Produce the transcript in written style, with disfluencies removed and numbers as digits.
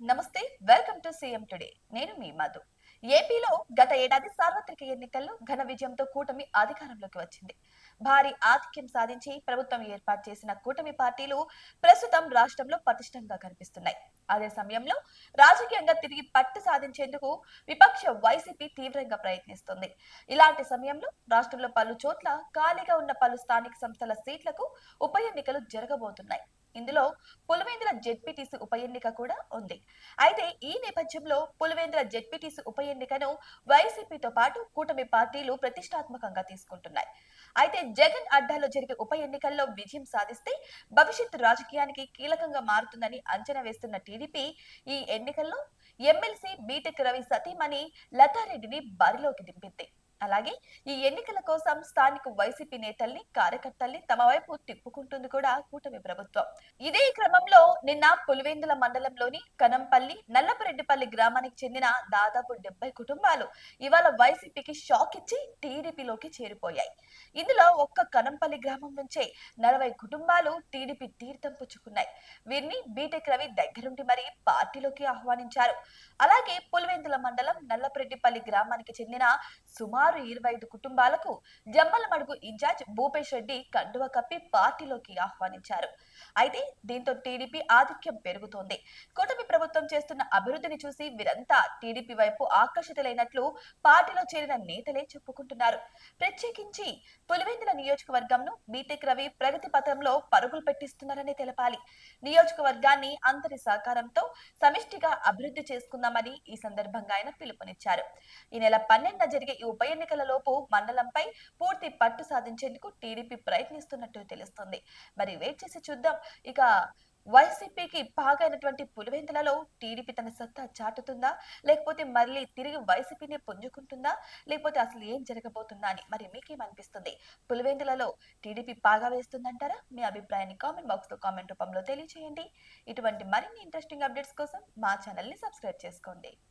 నమస్తే, welcome to CM today. నేను మీ మధు. ఏపీలో గత ఏడాది సార్వత్రిక ఎన్నికల్లో ఘన విజయంతో కూటమి అధికారంలోకి వచ్చింది. భారీ ఆధిక్యం సాధించి ప్రభుత్వం ఏర్పాటు చేసిన కూటమి పార్టీలు ప్రస్తుతం రాష్ట్రంలో పటిష్టంగా కనిపిస్తున్నాయి. అదే సమయంలో రాజకీయంగా తిరిగి పట్టు సాధించేందుకు విపక్ష వైసీపీ తీవ్రంగా ప్రయత్నిస్తుంది. ఇలాంటి సమయంలో రాష్ట్రంలో పలు చోట్ల ఖాళీగా ఉన్న పలు స్థానిక సంస్థల సీట్లకు ఉప ఎన్నికలు జరగబోతున్నాయి. ఇందులో పులివెందుల జెడ్పీటీసీ ఉప ఎన్నిక కూడా ఉంది. అయితే ఈ నేపథ్యంలో పులివెందుల జెడ్పీటీసీ ఉప ఎన్నికను వైసీపీతో పాటు కూటమి పార్టీలు ప్రతిష్టాత్మకంగా తీసుకుంటున్నాయి. అయితే జగన్ అడ్డాలో జరిగే ఉప ఎన్నికల్లో విజయం సాధిస్తే భవిష్యత్తు రాజకీయానికి కీలకంగా మారుతుందని అంచనా వేస్తున్న టీడీపీ ఈ ఎన్నికల్లో ఎమ్మెల్సీ బీటెక్ రవి సతీమణి లతారెడ్డిని బరిలోకి దింపింది. అలాగే ఈ ఎన్నికల కోసం స్థానిక వైసీపీ నేతల్ని కార్యకర్తల్ని తమ వైపు తిప్పుకుంటుంది కూడా కూటమి ప్రభుత్వం. ఇదే క్రమంలో నిన్న పులివెందుల మండలంలోని కనంపల్లి నల్లపరెడ్డిపల్లి గ్రామానికి చెందిన దాదాపు 70 కుటుంబాలు ఇవాళ వైసీపీకి షాక్ ఇచ్చి టీడీపీలోకి చేరిపోయాయి. ఇందులో ఒక్క కనంపల్లి గ్రామం నుంచే 40 కుటుంబాలు టీడీపీ తీర్థం పుచ్చుకున్నాయి. వీరిని బీటెక్ రవి దగ్గరుండి మరి పార్టీలోకి ఆహ్వానించారు. అలాగే పులివెందుల మండలం నల్లపరెడ్డిపల్లి గ్రామానికి చెందిన సుమారు 25 కుటుంబాలకు జమ్మలమడుగు ఇన్ఛార్జ్ భూపేష్ రెడ్డి కండువ కప్పి పార్టీలోకి ఆహ్వానించారు. అయితే దీంతో టీడీపీ ఆధిక్యం పెరుగుతోంది. కూటమి ప్రభుత్వం చేస్తున్న అభివృద్ధిని చూసి వీరంతా టీడీపీ వైపు ఆకర్షితులైనట్లు పార్టీలో చేరిన నేతలే చెప్పుకుంటున్నారు. ప్రత్యేకించి పులివెందుల నియోజకవర్గంను బీటెక్ రవి ప్రగతి పథంలో పరుగులు పెట్టిస్తున్నారని తెలపాలి. నియోజకవర్గాన్ని అందరి సహకారంతో సమిష్టిగా అభివృద్ధి చేసుకుందామని ఈ సందర్భంగా ఆయన పిలుపునిచ్చారు. ఈ నెల 12న జరిగే ఈ ఉప ఎన్నికల లోపు మండలంపై పూర్తి పట్టు సాధించేందుకు టీడీపీ ప్రయత్నిస్తున్నట్టు తెలుస్తుంది. మరి వెయిట్ చేసి చూద్దాం. ఇక వైసీపీకి బాగైనటువంటి పులివెందులలో టీడీపీ తన సత్తా చాటుతుందా, లేకపోతే మళ్ళీ తిరిగి వైసీపీని పుంజుకుంటుందా, లేకపోతే అసలు ఏం జరగబోతుందా అని మరి మీకేమనిపిస్తుంది? పులివెందులలో టీడీపీ పాగా వేస్తుందంటారా? మీ అభిప్రాయాన్ని కామెంట్ బాక్స్ లో కామెంట్ రూపంలో తెలియజేయండి. ఇటువంటి మరిన్ని ఇంట్రెస్టింగ్ అప్డేట్స్ కోసం మా ఛానల్ ని సబ్స్క్రైబ్ చేసుకోండి.